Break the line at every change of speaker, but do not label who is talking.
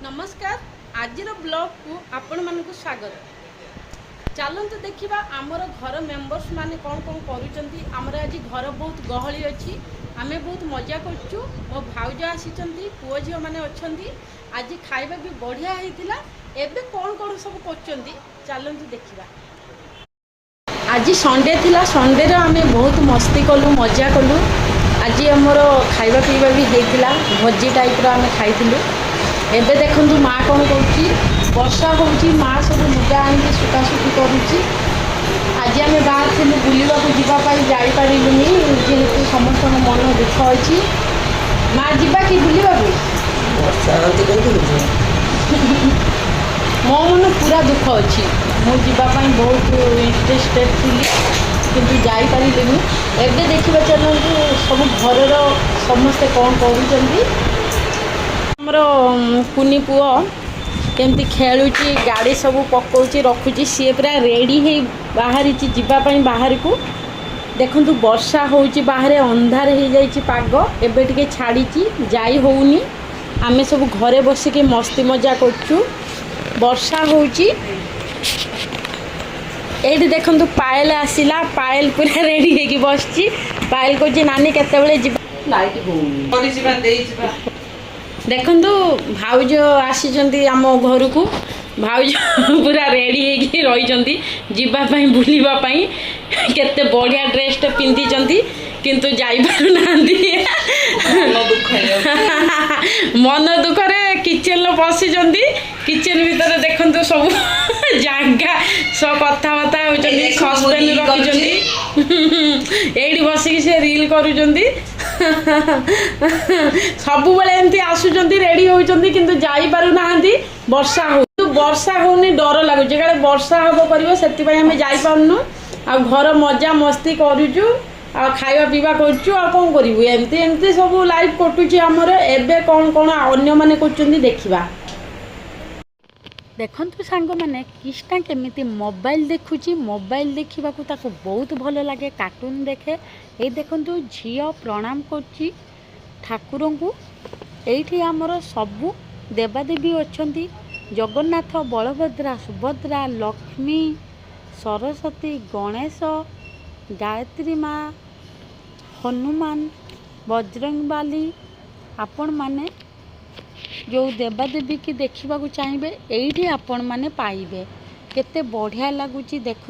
नमस्कार आज ब्लॉग को आपण मानक स्वागत। चलते देखा आमर घर मेंबर्स माने कौन कौन करुँच। आमर आज घर बहुत गहली अच्छी, आम बहुत मजा करूँ। मो भाउज आसी पुओ झील मैंने अच्छा आज खाଇବା भी बढ़िया होता। एबे कौन कौन सब कर चलते देखा। आज संडे थिला, संडे आम बहुत मस्ती कलु मजा कलु। आज आमर खाଇବା पीवा भी होता, भोजी टाइप आम खाइलु। एबे देखु माँ कौन कर वर्षा हो माँ सब लुगा आनी सुखासुखी करुच्ची। आज आम बाहर थी बुलवा जावाई जापारूनी जेहेतु समस्त मन दुख अच्छी। माँ जीवा कि बुलवा मो मन पूरा दुख अच्छी। मुझे बहुत इंटरेस्टेड थी किंतु जापारूनी। एबे देखा चलते सब घर समस्ते कौन कर कुनी पुओ केमती खेलुची, गाड़ी सब पकाउची रखुची। सी पूरा रेडी है बाहरी जीवाई बाहर को। देखु वर्षा होची बाहर अंधार हो जाइए पाग। एबे टिके छाड़ी जाई होनी। आमे सब घरे बसिक मस्ती मजा करचु। वर्षा होची एठी देखु पायल आसिला। पायल पूरा रेडी है बस। पायल को नानी केतेबेले देखु भाउज आसी आम घर को। भाउज पूरा रेडी होगी रही जीवाई बुलवाई। केते बढ़िया ड्रेस पिंधि किंतु जापार मन दुखरे किचन बसी। किचन भीतर देखु सब जगह सब कथबार्ता होती। सस्पेन रखी ये बसिक से रील करुँच। सब बेले एमती आसुंच रेडी होती किंतु जापार ना। वर्षा हो वर्षा होनी डर लगुच काले वर्षा हम कर से जापारनु। आ घर मजा मस्ती करुचु, आ खाଇବା पीवा करुचु। आ कौन करूँ एमती एमती सब लाइफ कटुची आमर। एबे कौन कौन अन्य माने करछन्ती देखिबा। देखंतु सांग मैंने कृष्णा केमिति मोबाइल देखुची। मोबाइल देखा ताको बहुत भल लगे, कार्टून देखे। ये देखंतु झियो प्रणाम करची ठाकुर को। एठी आमर सबू देवादेवी अच्छी। जगन्नाथ, बलभद्रा, सुभद्रा, लक्ष्मी, सरस्वती, गणेश, गायत्री माँ, हनुमान, बजरंगबाली। आपण माने जो देवादेवी की देखा चाहिए ये आपण माने पाइबे। केते बढ़िया लगुच देखु।